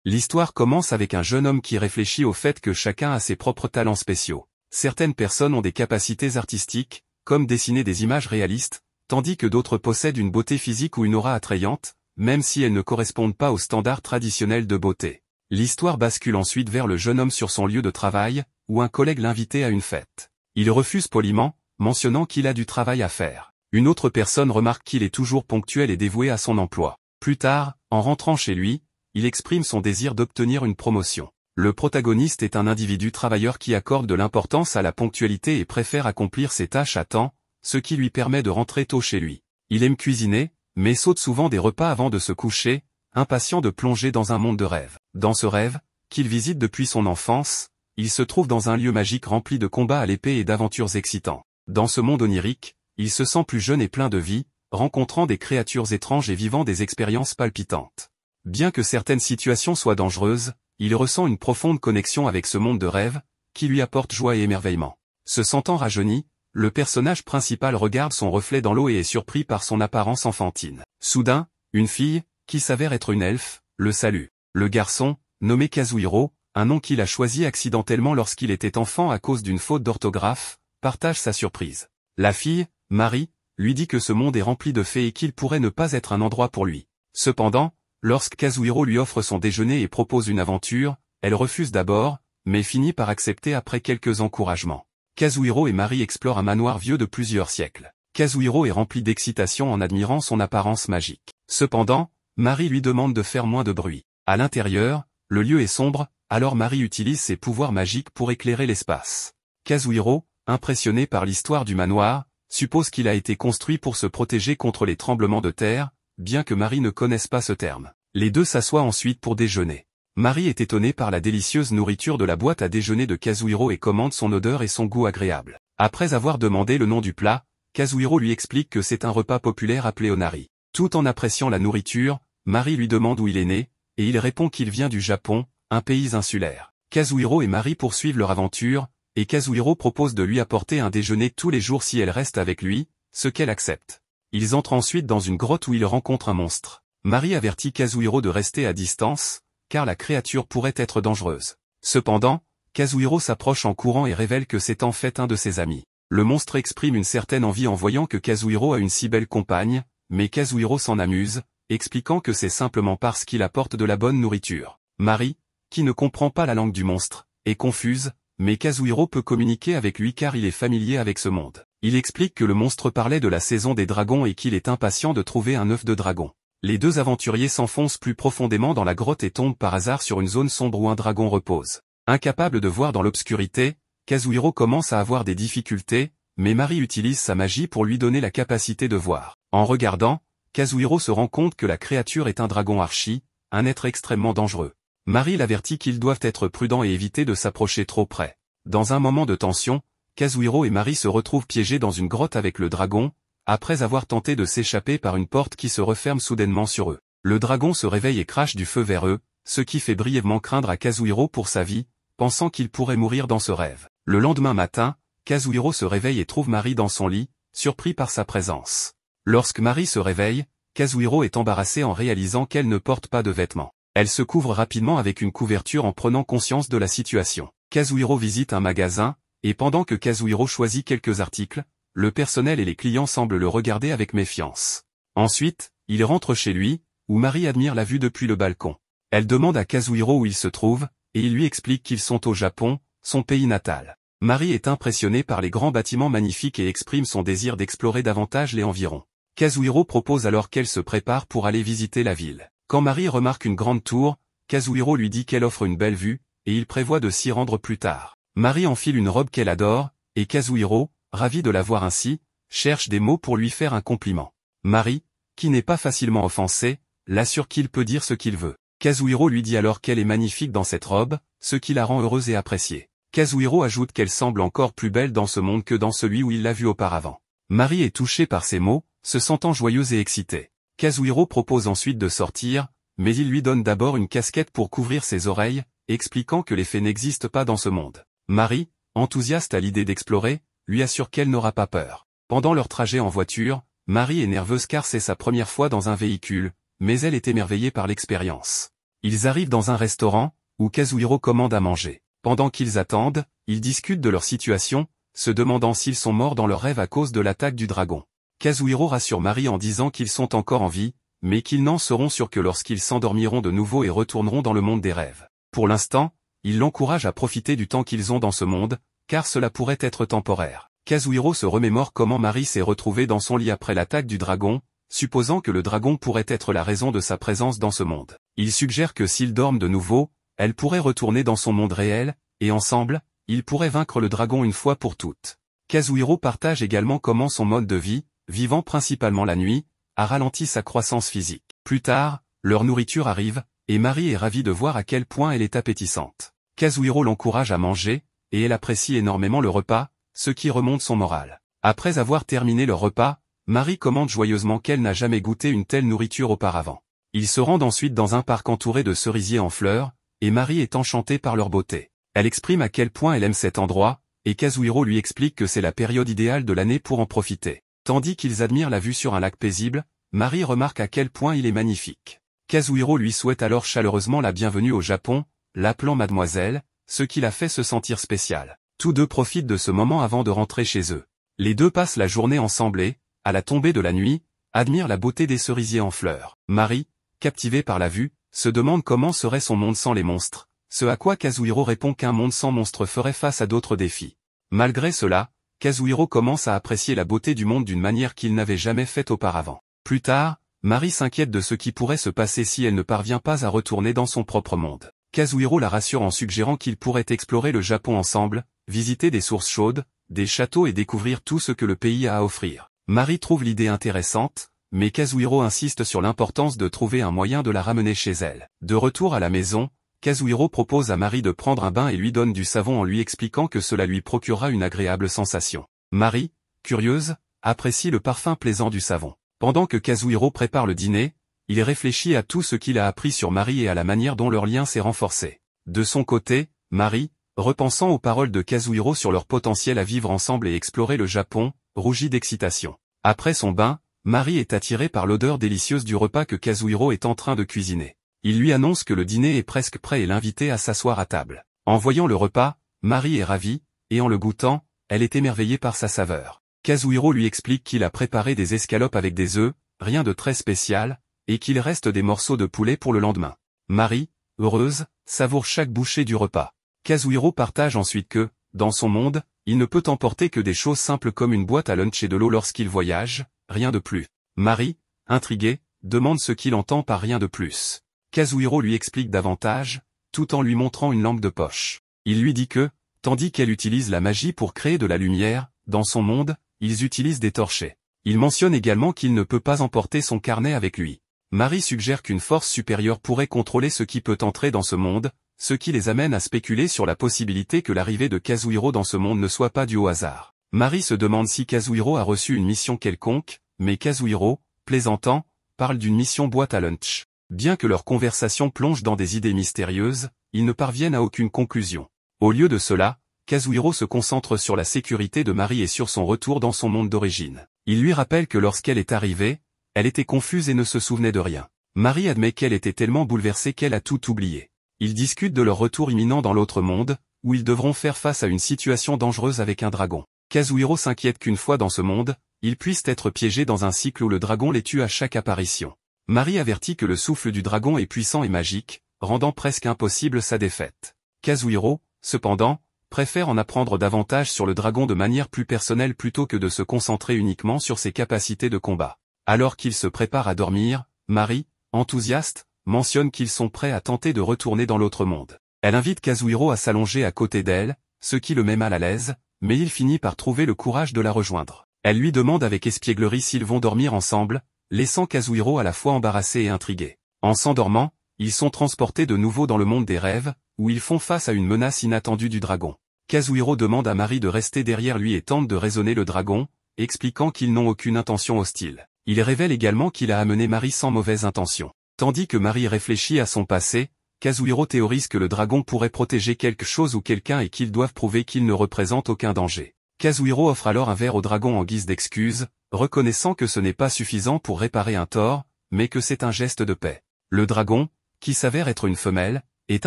L'histoire commence avec un jeune homme qui réfléchit au fait que chacun a ses propres talents spéciaux. Certaines personnes ont des capacités artistiques, comme dessiner des images réalistes, tandis que d'autres possèdent une beauté physique ou une aura attrayante, même si elles ne correspondent pas aux standards traditionnels de beauté. L'histoire bascule ensuite vers le jeune homme sur son lieu de travail, où un collègue l'invitait à une fête. Il refuse poliment, mentionnant qu'il a du travail à faire. Une autre personne remarque qu'il est toujours ponctuel et dévoué à son emploi. Plus tard, en rentrant chez lui, il exprime son désir d'obtenir une promotion. Le protagoniste est un individu travailleur qui accorde de l'importance à la ponctualité et préfère accomplir ses tâches à temps, ce qui lui permet de rentrer tôt chez lui. Il aime cuisiner, mais saute souvent des repas avant de se coucher, impatient de plonger dans un monde de rêve. Dans ce rêve, qu'il visite depuis son enfance, il se trouve dans un lieu magique rempli de combats à l'épée et d'aventures excitantes. Dans ce monde onirique, il se sent plus jeune et plein de vie, rencontrant des créatures étranges et vivant des expériences palpitantes. Bien que certaines situations soient dangereuses, il ressent une profonde connexion avec ce monde de rêve, qui lui apporte joie et émerveillement. Se sentant rajeuni, le personnage principal regarde son reflet dans l'eau et est surpris par son apparence enfantine. Soudain, une fille, qui s'avère être une elfe, le salue. Le garçon, nommé Kazuhiro, un nom qu'il a choisi accidentellement lorsqu'il était enfant à cause d'une faute d'orthographe, partage sa surprise. La fille, Marie, lui dit que ce monde est rempli de fées et qu'il pourrait ne pas être un endroit pour lui. Cependant, lorsque Kazuhiro lui offre son déjeuner et propose une aventure, elle refuse d'abord, mais finit par accepter après quelques encouragements. Kazuhiro et Marie explorent un manoir vieux de plusieurs siècles. Kazuhiro est rempli d'excitation en admirant son apparence magique. Cependant, Marie lui demande de faire moins de bruit. À l'intérieur, le lieu est sombre, alors Marie utilise ses pouvoirs magiques pour éclairer l'espace. Kazuhiro, impressionné par l'histoire du manoir, suppose qu'il a été construit pour se protéger contre les tremblements de terre, bien que Marie ne connaisse pas ce terme. Les deux s'assoient ensuite pour déjeuner. Marie est étonnée par la délicieuse nourriture de la boîte à déjeuner de Kazuhiro et commande son odeur et son goût agréable. Après avoir demandé le nom du plat, Kazuhiro lui explique que c'est un repas populaire appelé onari. Tout en appréciant la nourriture, Marie lui demande où il est né, et il répond qu'il vient du Japon, un pays insulaire. Kazuhiro et Marie poursuivent leur aventure, et Kazuhiro propose de lui apporter un déjeuner tous les jours si elle reste avec lui, ce qu'elle accepte. Ils entrent ensuite dans une grotte où ils rencontrent un monstre. Marie avertit Kazuhiro de rester à distance, car la créature pourrait être dangereuse. Cependant, Kazuhiro s'approche en courant et révèle que c'est en fait un de ses amis. Le monstre exprime une certaine envie en voyant que Kazuhiro a une si belle compagne, mais Kazuhiro s'en amuse, expliquant que c'est simplement parce qu'il apporte de la bonne nourriture. Marie, qui ne comprend pas la langue du monstre, est confuse, mais Kazuhiro peut communiquer avec lui car il est familier avec ce monde. Il explique que le monstre parlait de la saison des dragons et qu'il est impatient de trouver un œuf de dragon. Les deux aventuriers s'enfoncent plus profondément dans la grotte et tombent par hasard sur une zone sombre où un dragon repose. Incapable de voir dans l'obscurité, Kazuhiro commence à avoir des difficultés, mais Marie utilise sa magie pour lui donner la capacité de voir. En regardant, Kazuhiro se rend compte que la créature est un dragon archi, un être extrêmement dangereux. Marie l'avertit qu'ils doivent être prudents et éviter de s'approcher trop près. Dans un moment de tension, Kazuhiro et Marie se retrouvent piégés dans une grotte avec le dragon, après avoir tenté de s'échapper par une porte qui se referme soudainement sur eux. Le dragon se réveille et crache du feu vers eux, ce qui fait brièvement craindre à Kazuhiro pour sa vie, pensant qu'il pourrait mourir dans ce rêve. Le lendemain matin, Kazuhiro se réveille et trouve Marie dans son lit, surpris par sa présence. Lorsque Marie se réveille, Kazuhiro est embarrassé en réalisant qu'elle ne porte pas de vêtements. Elle se couvre rapidement avec une couverture en prenant conscience de la situation. Kazuhiro visite un magasin, et pendant que Kazuhiro choisit quelques articles, le personnel et les clients semblent le regarder avec méfiance. Ensuite, il rentre chez lui, où Marie admire la vue depuis le balcon. Elle demande à Kazuhiro où il se trouve, et il lui explique qu'ils sont au Japon, son pays natal. Marie est impressionnée par les grands bâtiments magnifiques et exprime son désir d'explorer davantage les environs. Kazuhiro propose alors qu'elle se prépare pour aller visiter la ville. Quand Marie remarque une grande tour, Kazuhiro lui dit qu'elle offre une belle vue, et il prévoit de s'y rendre plus tard. Marie enfile une robe qu'elle adore, et Kazuhiro, ravi de la voir ainsi, cherche des mots pour lui faire un compliment. Marie, qui n'est pas facilement offensée, l'assure qu'il peut dire ce qu'il veut. Kazuhiro lui dit alors qu'elle est magnifique dans cette robe, ce qui la rend heureuse et appréciée. Kazuhiro ajoute qu'elle semble encore plus belle dans ce monde que dans celui où il l'a vue auparavant. Marie est touchée par ces mots, se sentant joyeuse et excitée. Kazuhiro propose ensuite de sortir, mais il lui donne d'abord une casquette pour couvrir ses oreilles, expliquant que les fées n'existent pas dans ce monde. Marie, enthousiaste à l'idée d'explorer, lui assure qu'elle n'aura pas peur. Pendant leur trajet en voiture, Marie est nerveuse car c'est sa première fois dans un véhicule, mais elle est émerveillée par l'expérience. Ils arrivent dans un restaurant, où Kazuhiro commande à manger. Pendant qu'ils attendent, ils discutent de leur situation, se demandant s'ils sont morts dans leur rêve à cause de l'attaque du dragon. Kazuhiro rassure Mari en disant qu'ils sont encore en vie, mais qu'ils n'en seront sûrs que lorsqu'ils s'endormiront de nouveau et retourneront dans le monde des rêves. Pour l'instant, il l'encourage à profiter du temps qu'ils ont dans ce monde, car cela pourrait être temporaire. Kazuhiro se remémore comment Mari s'est retrouvée dans son lit après l'attaque du dragon, supposant que le dragon pourrait être la raison de sa présence dans ce monde. Il suggère que s'ils dorment de nouveau, elle pourrait retourner dans son monde réel, et ensemble, ils pourraient vaincre le dragon une fois pour toutes. Kazuhiro partage également comment son mode de vie, vivant principalement la nuit, a ralenti sa croissance physique. Plus tard, leur nourriture arrive, et Mari est ravie de voir à quel point elle est appétissante. Kazuhiro l'encourage à manger, et elle apprécie énormément le repas, ce qui remonte son moral. Après avoir terminé leur repas, Mari commente joyeusement qu'elle n'a jamais goûté une telle nourriture auparavant. Ils se rendent ensuite dans un parc entouré de cerisiers en fleurs, et Mari est enchantée par leur beauté. Elle exprime à quel point elle aime cet endroit, et Kazuhiro lui explique que c'est la période idéale de l'année pour en profiter. Tandis qu'ils admirent la vue sur un lac paisible, Mari remarque à quel point il est magnifique. Kazuhiro lui souhaite alors chaleureusement la bienvenue au Japon, l'appelant mademoiselle, ce qui la fait se sentir spéciale. Tous deux profitent de ce moment avant de rentrer chez eux. Les deux passent la journée ensemble et, à la tombée de la nuit, admirent la beauté des cerisiers en fleurs. Mari, captivée par la vue, se demande comment serait son monde sans les monstres, ce à quoi Kazuhiro répond qu'un monde sans monstres ferait face à d'autres défis. Malgré cela, Kazuhiro commence à apprécier la beauté du monde d'une manière qu'il n'avait jamais faite auparavant. Plus tard, Mari s'inquiète de ce qui pourrait se passer si elle ne parvient pas à retourner dans son propre monde. Kazuhiro la rassure en suggérant qu'ils pourraient explorer le Japon ensemble, visiter des sources chaudes, des châteaux et découvrir tout ce que le pays a à offrir. Mari trouve l'idée intéressante, mais Kazuhiro insiste sur l'importance de trouver un moyen de la ramener chez elle. De retour à la maison, Kazuhiro propose à Mari de prendre un bain et lui donne du savon en lui expliquant que cela lui procurera une agréable sensation. Mari, curieuse, apprécie le parfum plaisant du savon. Pendant que Kazuhiro prépare le dîner, il réfléchit à tout ce qu'il a appris sur Mari et à la manière dont leur lien s'est renforcé. De son côté, Mari, repensant aux paroles de Kazuhiro sur leur potentiel à vivre ensemble et explorer le Japon, rougit d'excitation. Après son bain, Mari est attirée par l'odeur délicieuse du repas que Kazuhiro est en train de cuisiner. Il lui annonce que le dîner est presque prêt et l'invite à s'asseoir à table. En voyant le repas, Mari est ravie, et en le goûtant, elle est émerveillée par sa saveur. Kazuhiro lui explique qu'il a préparé des escalopes avec des œufs, rien de très spécial, et qu'il reste des morceaux de poulet pour le lendemain. Mari, heureuse, savoure chaque bouchée du repas. Kazuhiro partage ensuite que, dans son monde, il ne peut emporter que des choses simples comme une boîte à lunch et de l'eau lorsqu'il voyage, rien de plus. Mari, intriguée, demande ce qu'il entend par rien de plus. Kazuhiro lui explique davantage, tout en lui montrant une lampe de poche. Il lui dit que, tandis qu'elle utilise la magie pour créer de la lumière, dans son monde, ils utilisent des torchets. Il mentionne également qu'il ne peut pas emporter son carnet avec lui. Mari suggère qu'une force supérieure pourrait contrôler ce qui peut entrer dans ce monde, ce qui les amène à spéculer sur la possibilité que l'arrivée de Kazuhiro dans ce monde ne soit pas due au hasard. Mari se demande si Kazuhiro a reçu une mission quelconque, mais Kazuhiro, plaisantant, parle d'une mission boîte à lunch. Bien que leur conversation plonge dans des idées mystérieuses, ils ne parviennent à aucune conclusion. Au lieu de cela, Kazuhiro se concentre sur la sécurité de Mari et sur son retour dans son monde d'origine. Il lui rappelle que lorsqu'elle est arrivée, elle était confuse et ne se souvenait de rien. Mari admet qu'elle était tellement bouleversée qu'elle a tout oublié. Ils discutent de leur retour imminent dans l'autre monde, où ils devront faire face à une situation dangereuse avec un dragon. Kazuhiro s'inquiète qu'une fois dans ce monde, ils puissent être piégés dans un cycle où le dragon les tue à chaque apparition. Mari avertit que le souffle du dragon est puissant et magique, rendant presque impossible sa défaite. Kazuhiro, cependant, préfère en apprendre davantage sur le dragon de manière plus personnelle plutôt que de se concentrer uniquement sur ses capacités de combat. Alors qu'ils se préparent à dormir, Mari, enthousiaste, mentionne qu'ils sont prêts à tenter de retourner dans l'autre monde. Elle invite Kazuhiro à s'allonger à côté d'elle, ce qui le met mal à l'aise, mais il finit par trouver le courage de la rejoindre. Elle lui demande avec espièglerie s'ils vont dormir ensemble, laissant Kazuhiro à la fois embarrassé et intrigué. En s'endormant, ils sont transportés de nouveau dans le monde des rêves, où ils font face à une menace inattendue du dragon. Kazuhiro demande à Mari de rester derrière lui et tente de raisonner le dragon, expliquant qu'ils n'ont aucune intention hostile. Il révèle également qu'il a amené Mari sans mauvaise intention. Tandis que Mari réfléchit à son passé, Kazuhiro théorise que le dragon pourrait protéger quelque chose ou quelqu'un et qu'ils doivent prouver qu'il ne représente aucun danger. Kazuhiro offre alors un verre au dragon en guise d'excuse, reconnaissant que ce n'est pas suffisant pour réparer un tort, mais que c'est un geste de paix. Le dragon, qui s'avère être une femelle, est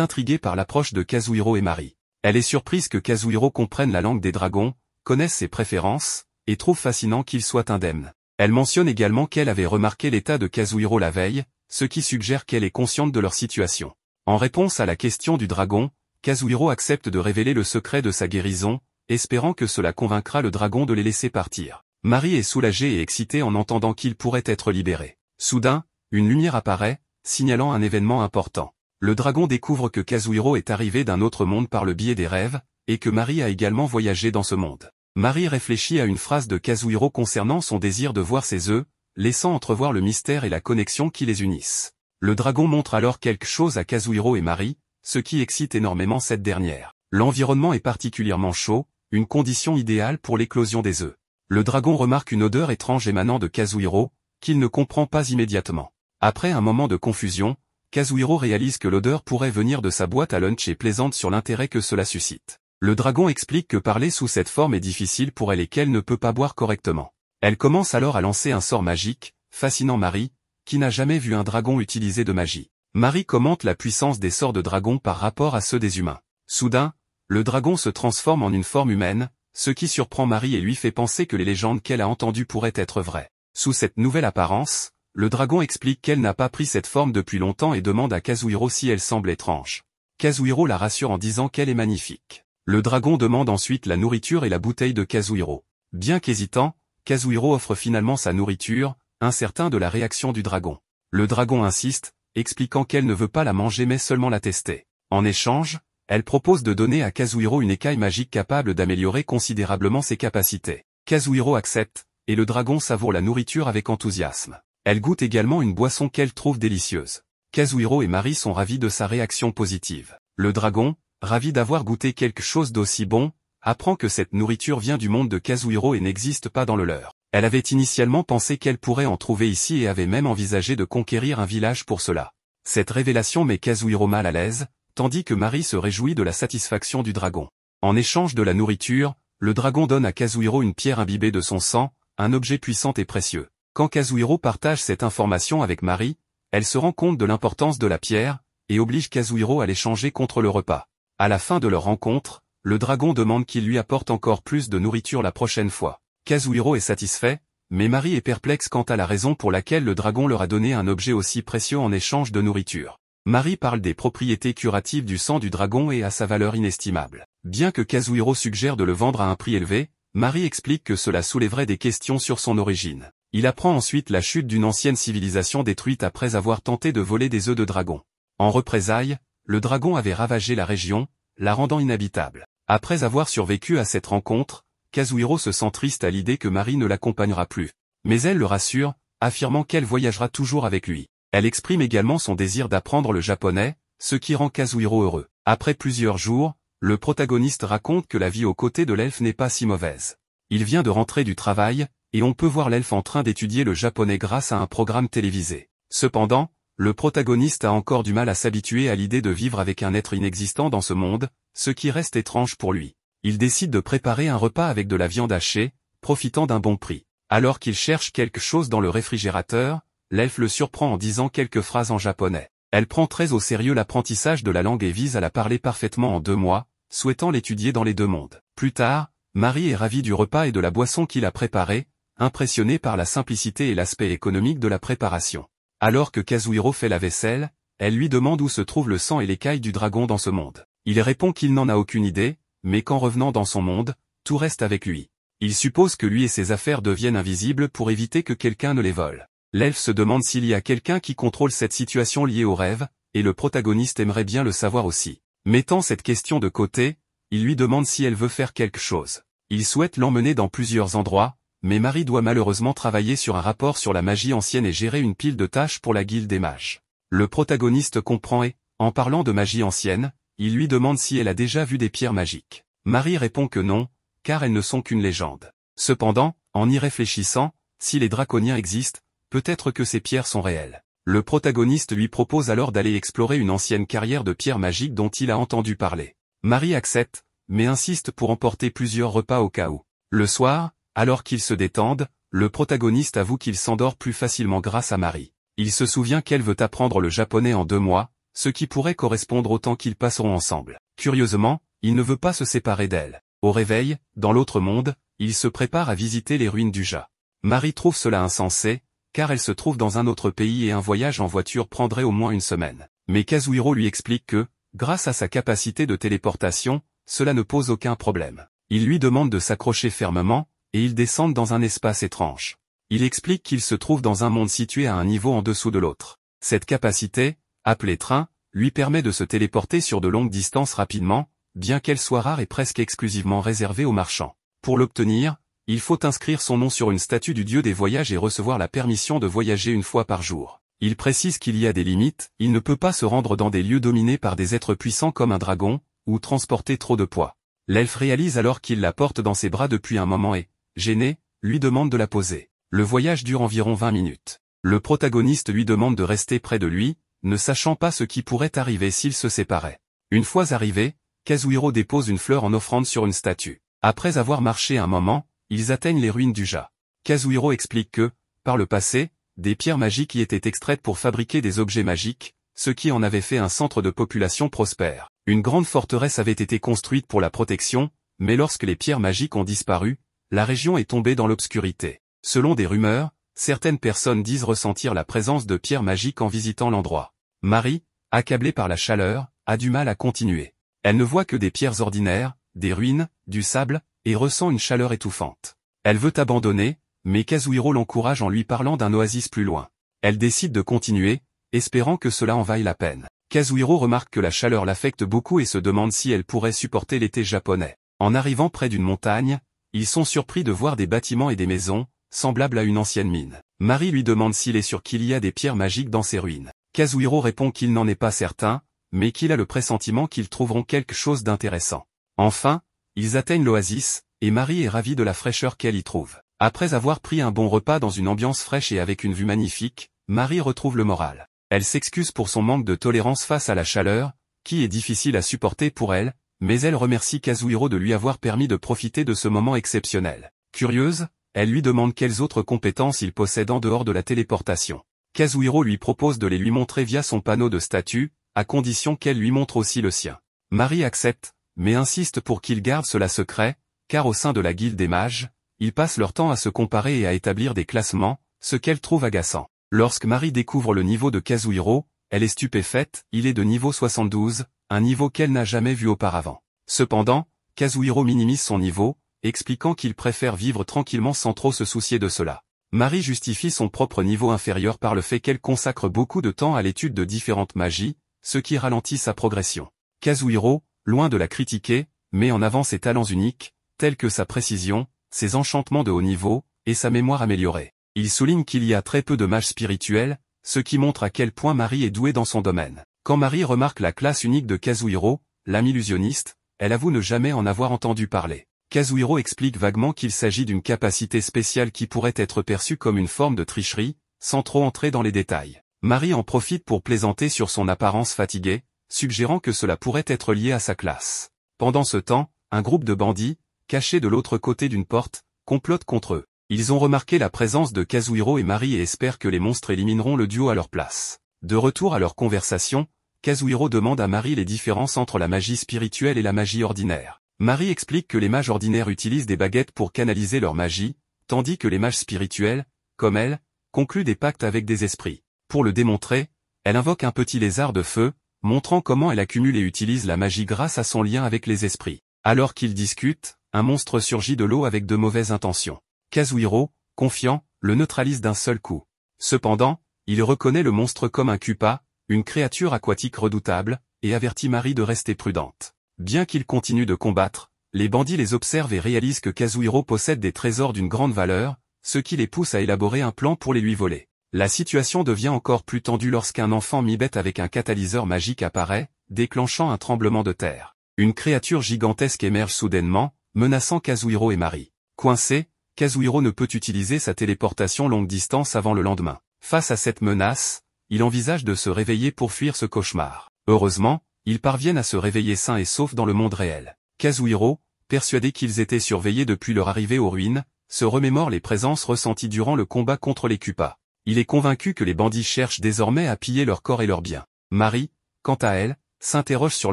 intriguée par l'approche de Kazuhiro et Mari. Elle est surprise que Kazuhiro comprenne la langue des dragons, connaisse ses préférences, et trouve fascinant qu'il soit indemne. Elle mentionne également qu'elle avait remarqué l'état de Kazuhiro la veille, ce qui suggère qu'elle est consciente de leur situation. En réponse à la question du dragon, Kazuhiro accepte de révéler le secret de sa guérison, espérant que cela convaincra le dragon de les laisser partir. Mari est soulagée et excitée en entendant qu'il pourrait être libéré. Soudain, une lumière apparaît, signalant un événement important. Le dragon découvre que Kazuhiro est arrivé d'un autre monde par le biais des rêves, et que Mari a également voyagé dans ce monde. Mari réfléchit à une phrase de Kazuhiro concernant son désir de voir ses œufs, laissant entrevoir le mystère et la connexion qui les unissent. Le dragon montre alors quelque chose à Kazuhiro et Mari, ce qui excite énormément cette dernière. L'environnement est particulièrement chaud, une condition idéale pour l'éclosion des œufs. Le dragon remarque une odeur étrange émanant de Kazuhiro, qu'il ne comprend pas immédiatement. Après un moment de confusion, Kazuhiro réalise que l'odeur pourrait venir de sa boîte à lunch et plaisante sur l'intérêt que cela suscite. Le dragon explique que parler sous cette forme est difficile pour elle et qu'elle ne peut pas boire correctement. Elle commence alors à lancer un sort magique, fascinant Mari, qui n'a jamais vu un dragon utiliser de magie. Mari commente la puissance des sorts de dragon par rapport à ceux des humains. Soudain, le dragon se transforme en une forme humaine, ce qui surprend Mari et lui fait penser que les légendes qu'elle a entendues pourraient être vraies. Sous cette nouvelle apparence, le dragon explique qu'elle n'a pas pris cette forme depuis longtemps et demande à Kazuhiro si elle semble étrange. Kazuhiro la rassure en disant qu'elle est magnifique. Le dragon demande ensuite la nourriture et la bouteille de Kazuhiro. Bien qu'hésitant, Kazuhiro offre finalement sa nourriture, incertain de la réaction du dragon. Le dragon insiste, expliquant qu'elle ne veut pas la manger mais seulement la tester. En échange, elle propose de donner à Kazuhiro une écaille magique capable d'améliorer considérablement ses capacités. Kazuhiro accepte, et le dragon savoure la nourriture avec enthousiasme. Elle goûte également une boisson qu'elle trouve délicieuse. Kazuhiro et Mari sont ravis de sa réaction positive. Le dragon, ravi d'avoir goûté quelque chose d'aussi bon, apprend que cette nourriture vient du monde de Kazuhiro et n'existe pas dans le leur. Elle avait initialement pensé qu'elle pourrait en trouver ici et avait même envisagé de conquérir un village pour cela. Cette révélation met Kazuhiro mal à l'aise, tandis que Mari se réjouit de la satisfaction du dragon. En échange de la nourriture, le dragon donne à Kazuhiro une pierre imbibée de son sang, un objet puissant et précieux. Quand Kazuhiro partage cette information avec Mari, elle se rend compte de l'importance de la pierre, et oblige Kazuhiro à l'échanger contre le repas. À la fin de leur rencontre, le dragon demande qu'il lui apporte encore plus de nourriture la prochaine fois. Kazuhiro est satisfait, mais Mari est perplexe quant à la raison pour laquelle le dragon leur a donné un objet aussi précieux en échange de nourriture. Mari parle des propriétés curatives du sang du dragon et à sa valeur inestimable. Bien que Kazuhiro suggère de le vendre à un prix élevé, Mari explique que cela soulèverait des questions sur son origine. Il apprend ensuite la chute d'une ancienne civilisation détruite après avoir tenté de voler des œufs de dragon. En représailles, le dragon avait ravagé la région, la rendant inhabitable. Après avoir survécu à cette rencontre, Kazuhiro se sent triste à l'idée que Mari ne l'accompagnera plus. Mais elle le rassure, affirmant qu'elle voyagera toujours avec lui. Elle exprime également son désir d'apprendre le japonais, ce qui rend Kazuhiro heureux. Après plusieurs jours, le protagoniste raconte que la vie aux côtés de l'elfe n'est pas si mauvaise. Il vient de rentrer du travail, et on peut voir l'elfe en train d'étudier le japonais grâce à un programme télévisé. Cependant, le protagoniste a encore du mal à s'habituer à l'idée de vivre avec un être inexistant dans ce monde, ce qui reste étrange pour lui. Il décide de préparer un repas avec de la viande hachée, profitant d'un bon prix. Alors qu'il cherche quelque chose dans le réfrigérateur, l'elfe le surprend en disant quelques phrases en japonais. Elle prend très au sérieux l'apprentissage de la langue et vise à la parler parfaitement en 2 mois, souhaitant l'étudier dans les 2 mondes. Plus tard, Mari est ravie du repas et de la boisson qu'il a préparé, impressionnée par la simplicité et l'aspect économique de la préparation. Alors que Kazuhiro fait la vaisselle, elle lui demande où se trouve le sang et l'écaille du dragon dans ce monde. Il répond qu'il n'en a aucune idée, mais qu'en revenant dans son monde, tout reste avec lui. Il suppose que lui et ses affaires deviennent invisibles pour éviter que quelqu'un ne les vole. L'elfe se demande s'il y a quelqu'un qui contrôle cette situation liée au rêve, et le protagoniste aimerait bien le savoir aussi. Mettant cette question de côté, il lui demande si elle veut faire quelque chose. Il souhaite l'emmener dans plusieurs endroits, mais Mari doit malheureusement travailler sur un rapport sur la magie ancienne et gérer une pile de tâches pour la guilde des mages. Le protagoniste comprend et, en parlant de magie ancienne, il lui demande si elle a déjà vu des pierres magiques. Mari répond que non, car elles ne sont qu'une légende. Cependant, en y réfléchissant, si les draconiens existent, peut-être que ces pierres sont réelles. Le protagoniste lui propose alors d'aller explorer une ancienne carrière de pierres magiques dont il a entendu parler. Mari accepte, mais insiste pour emporter plusieurs repas au cas où. Le soir, alors qu'ils se détendent, le protagoniste avoue qu'il s'endort plus facilement grâce à Mari. Il se souvient qu'elle veut apprendre le japonais en 2 mois, ce qui pourrait correspondre au temps qu'ils passeront ensemble. Curieusement, il ne veut pas se séparer d'elle. Au réveil, dans l'autre monde, il se prépare à visiter les ruines du Ja. Marie trouve cela insensé, car elle se trouve dans un autre pays et un voyage en voiture prendrait au moins une semaine. Mais Kazuhiro lui explique que, grâce à sa capacité de téléportation, cela ne pose aucun problème. Il lui demande de s'accrocher fermement, et ils descendent dans un espace étrange. Il explique qu'il se trouve dans un monde situé à un niveau en dessous de l'autre. Cette capacité, appelée train, lui permet de se téléporter sur de longues distances rapidement, bien qu'elle soit rare et presque exclusivement réservée aux marchands. Pour l'obtenir, il faut inscrire son nom sur une statue du dieu des voyages et recevoir la permission de voyager une fois par jour. Il précise qu'il y a des limites, il ne peut pas se rendre dans des lieux dominés par des êtres puissants comme un dragon, ou transporter trop de poids. L'elfe réalise alors qu'il la porte dans ses bras depuis un moment et, gêné, lui demande de la poser. Le voyage dure environ 20 minutes. Le protagoniste lui demande de rester près de lui, ne sachant pas ce qui pourrait arriver s'ils se séparaient. Une fois arrivé, Kazuhiro dépose une fleur en offrande sur une statue. Après avoir marché un moment, ils atteignent les ruines du Ja. Kazuhiro explique que, par le passé, des pierres magiques y étaient extraites pour fabriquer des objets magiques, ce qui en avait fait un centre de population prospère. Une grande forteresse avait été construite pour la protection, mais lorsque les pierres magiques ont disparu, la région est tombée dans l'obscurité. Selon des rumeurs, certaines personnes disent ressentir la présence de pierres magiques en visitant l'endroit. Marie, accablée par la chaleur, a du mal à continuer. Elle ne voit que des pierres ordinaires, des ruines, du sable, et ressent une chaleur étouffante. Elle veut abandonner, mais Kazuhiro l'encourage en lui parlant d'un oasis plus loin. Elle décide de continuer, espérant que cela en vaille la peine. Kazuhiro remarque que la chaleur l'affecte beaucoup et se demande si elle pourrait supporter l'été japonais. En arrivant près d'une montagne, ils sont surpris de voir des bâtiments et des maisons, semblables à une ancienne mine. Marie lui demande s'il est sûr qu'il y a des pierres magiques dans ces ruines. Kazuhiro répond qu'il n'en est pas certain, mais qu'il a le pressentiment qu'ils trouveront quelque chose d'intéressant. Enfin, ils atteignent l'oasis, et Marie est ravie de la fraîcheur qu'elle y trouve. Après avoir pris un bon repas dans une ambiance fraîche et avec une vue magnifique, Marie retrouve le moral. Elle s'excuse pour son manque de tolérance face à la chaleur, qui est difficile à supporter pour elle, mais elle remercie Kazuhiro de lui avoir permis de profiter de ce moment exceptionnel. Curieuse, elle lui demande quelles autres compétences il possède en dehors de la téléportation. Kazuhiro lui propose de les lui montrer via son panneau de statut, à condition qu'elle lui montre aussi le sien. Marie accepte, mais insiste pour qu'il garde cela secret, car au sein de la guilde des mages, ils passent leur temps à se comparer et à établir des classements, ce qu'elle trouve agaçant. Lorsque Marie découvre le niveau de Kazuhiro, elle est stupéfaite, il est de niveau 72, un niveau qu'elle n'a jamais vu auparavant. Cependant, Kazuhiro minimise son niveau, expliquant qu'il préfère vivre tranquillement sans trop se soucier de cela. Marie justifie son propre niveau inférieur par le fait qu'elle consacre beaucoup de temps à l'étude de différentes magies, ce qui ralentit sa progression. Kazuhiro, loin de la critiquer, met en avant ses talents uniques, tels que sa précision, ses enchantements de haut niveau, et sa mémoire améliorée. Il souligne qu'il y a très peu de mages spirituels, ce qui montre à quel point Marie est douée dans son domaine. Quand Marie remarque la classe unique de Kazuhiro, l'âme illusionniste, elle avoue ne jamais en avoir entendu parler. Kazuhiro explique vaguement qu'il s'agit d'une capacité spéciale qui pourrait être perçue comme une forme de tricherie, sans trop entrer dans les détails. Marie en profite pour plaisanter sur son apparence fatiguée, suggérant que cela pourrait être lié à sa classe. Pendant ce temps, un groupe de bandits, cachés de l'autre côté d'une porte, complote contre eux. Ils ont remarqué la présence de Kazuhiro et Marie et espèrent que les monstres élimineront le duo à leur place. De retour à leur conversation, Kazuhiro demande à Marie les différences entre la magie spirituelle et la magie ordinaire. Marie explique que les mages ordinaires utilisent des baguettes pour canaliser leur magie, tandis que les mages spirituels, comme elle, concluent des pactes avec des esprits. Pour le démontrer, elle invoque un petit lézard de feu, montrant comment elle accumule et utilise la magie grâce à son lien avec les esprits. Alors qu'ils discutent, un monstre surgit de l'eau avec de mauvaises intentions. Kazuhiro, confiant, le neutralise d'un seul coup. Cependant, il reconnaît le monstre comme un Kupa, une créature aquatique redoutable, et avertit Marie de rester prudente. Bien qu'ils continuent de combattre, les bandits les observent et réalisent que Kazuhiro possède des trésors d'une grande valeur, ce qui les pousse à élaborer un plan pour les lui voler. La situation devient encore plus tendue lorsqu'un enfant mi-bête avec un catalyseur magique apparaît, déclenchant un tremblement de terre. Une créature gigantesque émerge soudainement, menaçant Kazuhiro et Marie. Coincé, Kazuhiro ne peut utiliser sa téléportation longue distance avant le lendemain. Face à cette menace, il envisage de se réveiller pour fuir ce cauchemar. Heureusement, ils parviennent à se réveiller sains et saufs dans le monde réel. Kazuhiro, persuadé qu'ils étaient surveillés depuis leur arrivée aux ruines, se remémore les présences ressenties durant le combat contre les Kupas. Il est convaincu que les bandits cherchent désormais à piller leur corps et leurs biens. Marie, quant à elle, s'interroge sur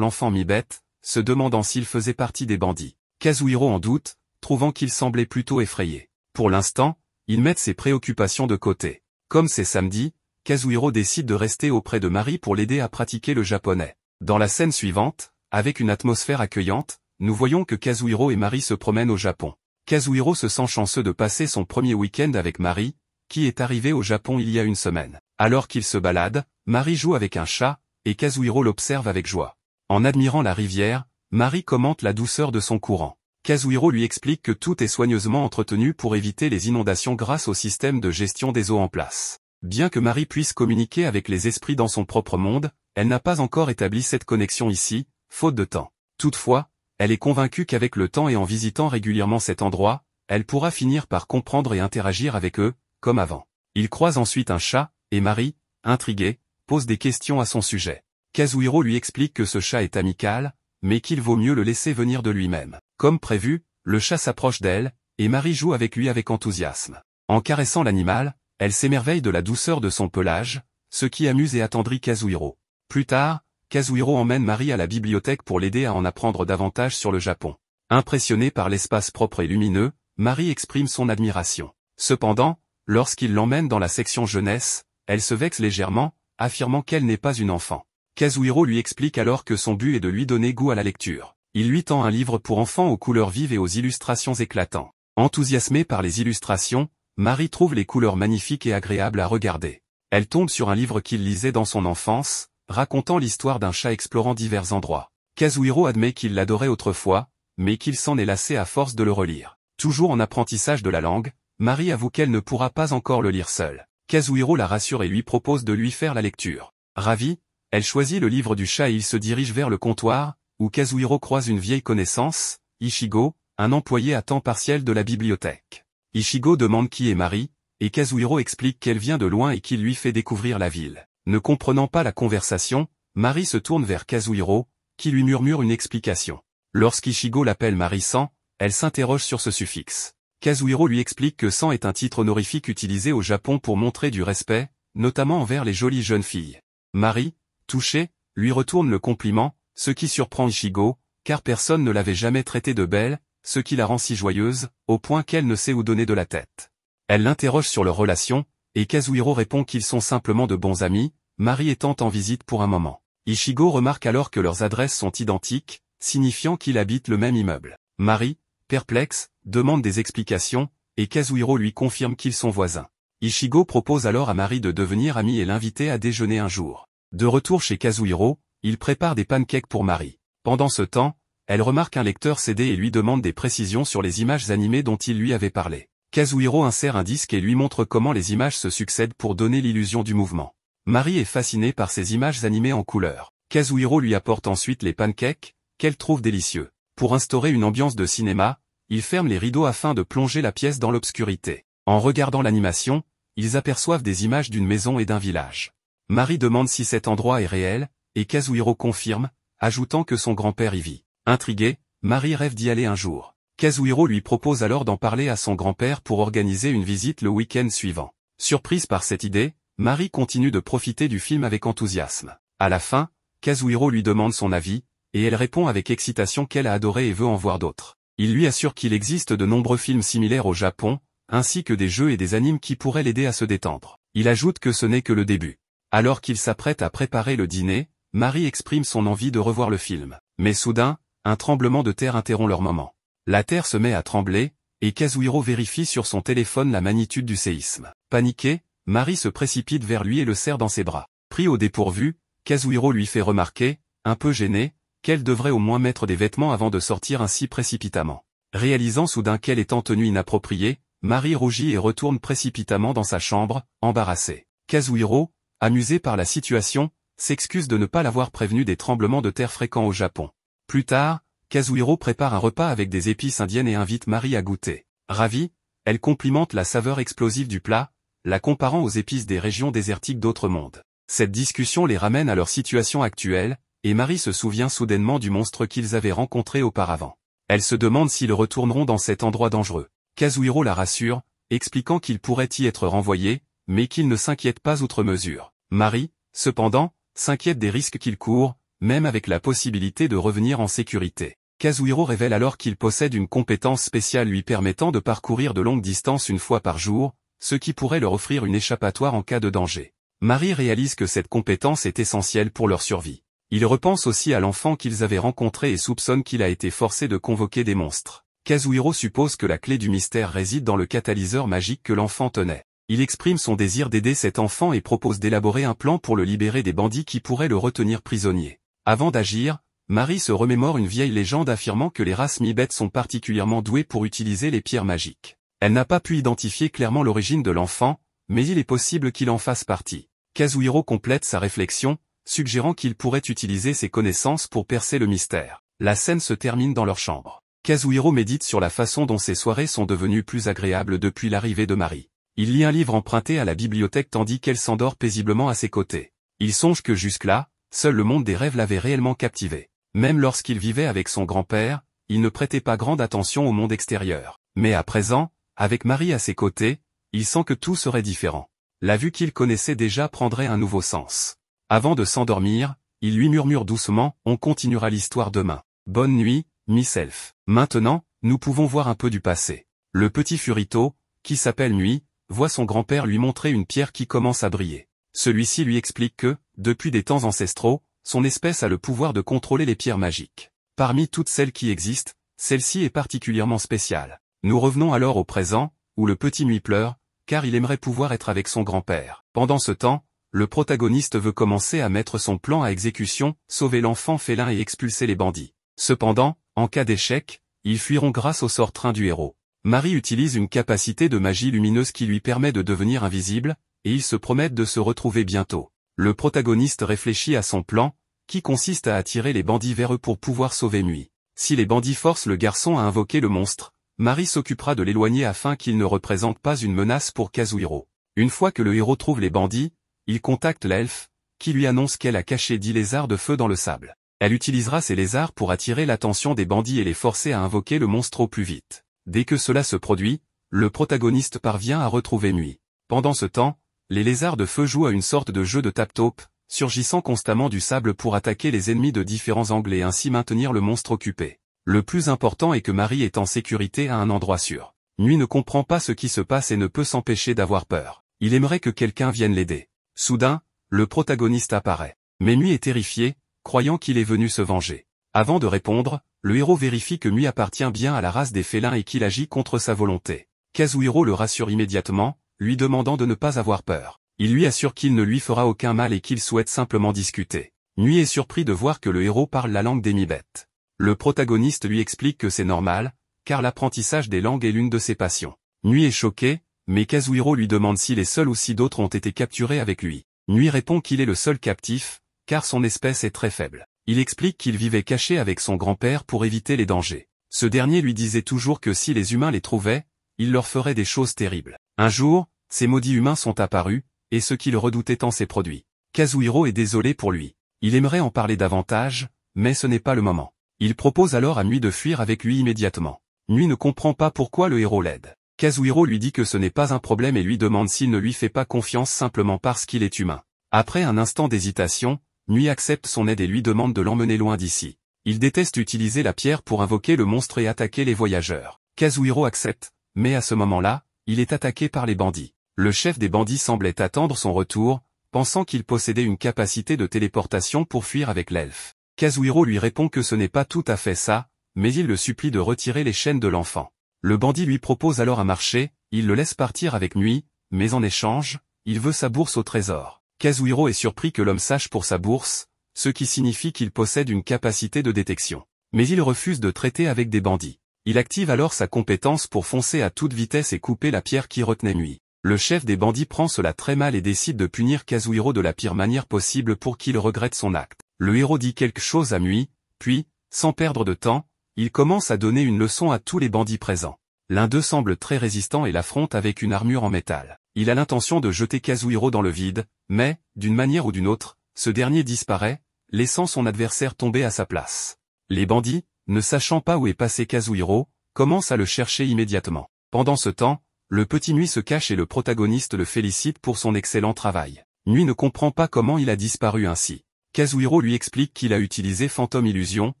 l'enfant mi-bête, se demandant s'il faisait partie des bandits. Kazuhiro en doute, trouvant qu'il semblait plutôt effrayé. Pour l'instant, ils mettent ses préoccupations de côté. Comme c'est samedi, Kazuhiro décide de rester auprès de Mari pour l'aider à pratiquer le japonais. Dans la scène suivante, avec une atmosphère accueillante, nous voyons que Kazuhiro et Mari se promènent au Japon. Kazuhiro se sent chanceux de passer son premier week-end avec Mari, qui est arrivée au Japon il y a une semaine. Alors qu'il se balade, Mari joue avec un chat, et Kazuhiro l'observe avec joie. En admirant la rivière, Mari commente la douceur de son courant. Kazuhiro lui explique que tout est soigneusement entretenu pour éviter les inondations grâce au système de gestion des eaux en place. Bien que Mari puisse communiquer avec les esprits dans son propre monde, elle n'a pas encore établi cette connexion ici, faute de temps. Toutefois, elle est convaincue qu'avec le temps et en visitant régulièrement cet endroit, elle pourra finir par comprendre et interagir avec eux, comme avant. Il croise ensuite un chat, et Mari, intriguée, pose des questions à son sujet. Kazuhiro lui explique que ce chat est amical, mais qu'il vaut mieux le laisser venir de lui-même. Comme prévu, le chat s'approche d'elle, et Mari joue avec lui avec enthousiasme. En caressant l'animal, elle s'émerveille de la douceur de son pelage, ce qui amuse et attendrit Kazuhiro. Plus tard, Kazuhiro emmène Mari à la bibliothèque pour l'aider à en apprendre davantage sur le Japon. Impressionnée par l'espace propre et lumineux, Mari exprime son admiration. Cependant, lorsqu'il l'emmène dans la section jeunesse, elle se vexe légèrement, affirmant qu'elle n'est pas une enfant. Kazuhiro lui explique alors que son but est de lui donner goût à la lecture. Il lui tend un livre pour enfants aux couleurs vives et aux illustrations éclatantes. Enthousiasmée par les illustrations, Mari trouve les couleurs magnifiques et agréables à regarder. Elle tombe sur un livre qu'il lisait dans son enfance, racontant l'histoire d'un chat explorant divers endroits. Kazuhiro admet qu'il l'adorait autrefois, mais qu'il s'en est lassé à force de le relire. Toujours en apprentissage de la langue, Mari avoue qu'elle ne pourra pas encore le lire seule. Kazuhiro la rassure et lui propose de lui faire la lecture. Ravie, elle choisit le livre du chat et il se dirige vers le comptoir, où Kazuhiro croise une vieille connaissance, Ichigo, un employé à temps partiel de la bibliothèque. Ichigo demande qui est Mari, et Kazuhiro explique qu'elle vient de loin et qu'il lui fait découvrir la ville. Ne comprenant pas la conversation, Mari se tourne vers Kazuhiro, qui lui murmure une explication. Lorsqu'Ichigo l'appelle Mari-san, elle s'interroge sur ce suffixe. Kazuhiro lui explique que san est un titre honorifique utilisé au Japon pour montrer du respect, notamment envers les jolies jeunes filles. Mari, touchée, lui retourne le compliment, ce qui surprend Ichigo, car personne ne l'avait jamais traitée de belle, ce qui la rend si joyeuse, au point qu'elle ne sait où donner de la tête. Elle l'interroge sur leur relation, et Kazuhiro répond qu'ils sont simplement de bons amis, Mari étant en visite pour un moment. Ichigo remarque alors que leurs adresses sont identiques, signifiant qu'ils habitent le même immeuble. Mari, perplexe, demande des explications, et Kazuhiro lui confirme qu'ils sont voisins. Ichigo propose alors à Mari de devenir amie et l'inviter à déjeuner un jour. De retour chez Kazuhiro, il prépare des pancakes pour Mari. Pendant ce temps, elle remarque un lecteur CD et lui demande des précisions sur les images animées dont il lui avait parlé. Kazuhiro insère un disque et lui montre comment les images se succèdent pour donner l'illusion du mouvement. Mari est fascinée par ces images animées en couleur. Kazuhiro lui apporte ensuite les pancakes, qu'elle trouve délicieux. Pour instaurer une ambiance de cinéma, il ferme les rideaux afin de plonger la pièce dans l'obscurité. En regardant l'animation, ils aperçoivent des images d'une maison et d'un village. Mari demande si cet endroit est réel, et Kazuhiro confirme, ajoutant que son grand-père y vit. Intriguée, Mari rêve d'y aller un jour. Kazuhiro lui propose alors d'en parler à son grand-père pour organiser une visite le week-end suivant. Surprise par cette idée, Mari continue de profiter du film avec enthousiasme. À la fin, Kazuhiro lui demande son avis, et elle répond avec excitation qu'elle a adoré et veut en voir d'autres. Il lui assure qu'il existe de nombreux films similaires au Japon, ainsi que des jeux et des animes qui pourraient l'aider à se détendre. Il ajoute que ce n'est que le début. Alors qu'il s'apprête à préparer le dîner, Mari exprime son envie de revoir le film. Mais soudain, un tremblement de terre interrompt leur moment. La terre se met à trembler, et Kazuhiro vérifie sur son téléphone la magnitude du séisme. Paniquée, Mari se précipite vers lui et le serre dans ses bras. Pris au dépourvu, Kazuhiro lui fait remarquer, un peu gêné, qu'elle devrait au moins mettre des vêtements avant de sortir ainsi précipitamment. Réalisant soudain qu'elle est en tenue inappropriée, Mari rougit et retourne précipitamment dans sa chambre, embarrassée. Kazuhiro, amusé par la situation, s'excuse de ne pas l'avoir prévenu des tremblements de terre fréquents au Japon. Plus tard, Kazuhiro prépare un repas avec des épices indiennes et invite Mari à goûter. Ravie, elle complimente la saveur explosive du plat, la comparant aux épices des régions désertiques d'autres mondes. Cette discussion les ramène à leur situation actuelle, et Mari se souvient soudainement du monstre qu'ils avaient rencontré auparavant. Elle se demande s'ils retourneront dans cet endroit dangereux. Kazuhiro la rassure, expliquant qu'il pourrait y être renvoyé, mais qu'il ne s'inquiète pas outre mesure. Mari, cependant, s'inquiète des risques qu'il court, même avec la possibilité de revenir en sécurité. Kazuhiro révèle alors qu'il possède une compétence spéciale lui permettant de parcourir de longues distances une fois par jour, ce qui pourrait leur offrir une échappatoire en cas de danger. Mari réalise que cette compétence est essentielle pour leur survie. Il repense aussi à l'enfant qu'ils avaient rencontré et soupçonne qu'il a été forcé de convoquer des monstres. Kazuhiro suppose que la clé du mystère réside dans le catalyseur magique que l'enfant tenait. Il exprime son désir d'aider cet enfant et propose d'élaborer un plan pour le libérer des bandits qui pourraient le retenir prisonnier. Avant d'agir, Mari se remémore une vieille légende affirmant que les races mi-bêtes sont particulièrement douées pour utiliser les pierres magiques. Elle n'a pas pu identifier clairement l'origine de l'enfant, mais il est possible qu'il en fasse partie. Kazuhiro complète sa réflexion, suggérant qu'il pourrait utiliser ses connaissances pour percer le mystère. La scène se termine dans leur chambre. Kazuhiro médite sur la façon dont ces soirées sont devenues plus agréables depuis l'arrivée de Mari. Il lit un livre emprunté à la bibliothèque tandis qu'elle s'endort paisiblement à ses côtés. Il songe que jusque-là, seul le monde des rêves l'avait réellement captivé. Même lorsqu'il vivait avec son grand-père, il ne prêtait pas grande attention au monde extérieur. Mais à présent, avec Mari à ses côtés, il sent que tout serait différent. La vue qu'il connaissait déjà prendrait un nouveau sens. Avant de s'endormir, il lui murmure doucement « On continuera l'histoire demain. Bonne nuit, Miss Elf. Maintenant, nous pouvons voir un peu du passé. » Le petit Furito, qui s'appelle Nuit, voit son grand-père lui montrer une pierre qui commence à briller. Celui-ci lui explique que, depuis des temps ancestraux, son espèce a le pouvoir de contrôler les pierres magiques. Parmi toutes celles qui existent, celle-ci est particulièrement spéciale. Nous revenons alors au présent, où le petit Nuit pleure, car il aimerait pouvoir être avec son grand-père. Pendant ce temps, le protagoniste veut commencer à mettre son plan à exécution, sauver l'enfant félin et expulser les bandits. Cependant, en cas d'échec, ils fuiront grâce au sort train du héros. Mari utilise une capacité de magie lumineuse qui lui permet de devenir invisible, et ils se promettent de se retrouver bientôt. Le protagoniste réfléchit à son plan, qui consiste à attirer les bandits vers eux pour pouvoir sauver Nuit. Si les bandits forcent le garçon à invoquer le monstre, Mari s'occupera de l'éloigner afin qu'il ne représente pas une menace pour Kazuhiro. Une fois que le héros trouve les bandits, il contacte l'elfe, qui lui annonce qu'elle a caché 10 lézards de feu dans le sable. Elle utilisera ces lézards pour attirer l'attention des bandits et les forcer à invoquer le monstre au plus vite. Dès que cela se produit, le protagoniste parvient à retrouver Nuit. Pendant ce temps, les lézards de feu jouent à une sorte de jeu de tap-taupe, surgissant constamment du sable pour attaquer les ennemis de différents angles et ainsi maintenir le monstre occupé. Le plus important est que Mari est en sécurité à un endroit sûr. Nuit ne comprend pas ce qui se passe et ne peut s'empêcher d'avoir peur. Il aimerait que quelqu'un vienne l'aider. Soudain, le protagoniste apparaît. Mais Nuit est terrifié, croyant qu'il est venu se venger. Avant de répondre, le héros vérifie que Nuit appartient bien à la race des félins et qu'il agit contre sa volonté. Kazuhiro le rassure immédiatement, lui demandant de ne pas avoir peur. Il lui assure qu'il ne lui fera aucun mal et qu'il souhaite simplement discuter. Nuit est surpris de voir que le héros parle la langue des mi-bêtes. Le protagoniste lui explique que c'est normal, car l'apprentissage des langues est l'une de ses passions. Nuit est choqué, mais Kazuhiro lui demande s'il est seul ou si d'autres ont été capturés avec lui. Nuit répond qu'il est le seul captif, car son espèce est très faible. Il explique qu'il vivait caché avec son grand-père pour éviter les dangers. Ce dernier lui disait toujours que si les humains les trouvaient, il leur ferait des choses terribles. Un jour, ces maudits humains sont apparus, et ce qu'il redoutait tant s'est produit. Kazuhiro est désolé pour lui. Il aimerait en parler davantage, mais ce n'est pas le moment. Il propose alors à Nuit de fuir avec lui immédiatement. Nuit ne comprend pas pourquoi le héros l'aide. Kazuhiro lui dit que ce n'est pas un problème et lui demande s'il ne lui fait pas confiance simplement parce qu'il est humain. Après un instant d'hésitation, Nuit accepte son aide et lui demande de l'emmener loin d'ici. Il déteste utiliser la pierre pour invoquer le monstre et attaquer les voyageurs. Kazuhiro accepte, mais à ce moment-là, il est attaqué par les bandits. Le chef des bandits semblait attendre son retour, pensant qu'il possédait une capacité de téléportation pour fuir avec l'elfe. Kazuhiro lui répond que ce n'est pas tout à fait ça, mais il le supplie de retirer les chaînes de l'enfant. Le bandit lui propose alors un marché, il le laisse partir avec Nuit, mais en échange, il veut sa bourse au trésor. Kazuhiro est surpris que l'homme sache pour sa bourse, ce qui signifie qu'il possède une capacité de détection. Mais il refuse de traiter avec des bandits. Il active alors sa compétence pour foncer à toute vitesse et couper la pierre qui retenait Nuit. Le chef des bandits prend cela très mal et décide de punir Kazuhiro de la pire manière possible pour qu'il regrette son acte. Le héros dit quelque chose à Nuit, puis, sans perdre de temps, il commence à donner une leçon à tous les bandits présents. L'un d'eux semble très résistant et l'affronte avec une armure en métal. Il a l'intention de jeter Kazuhiro dans le vide, mais, d'une manière ou d'une autre, ce dernier disparaît, laissant son adversaire tomber à sa place. Les bandits, ne sachant pas où est passé Kazuhiro, commencent à le chercher immédiatement. Pendant ce temps, le petit Nuit se cache et le protagoniste le félicite pour son excellent travail. Nui ne comprend pas comment il a disparu ainsi. Kazuhiro lui explique qu'il a utilisé Phantom Illusion,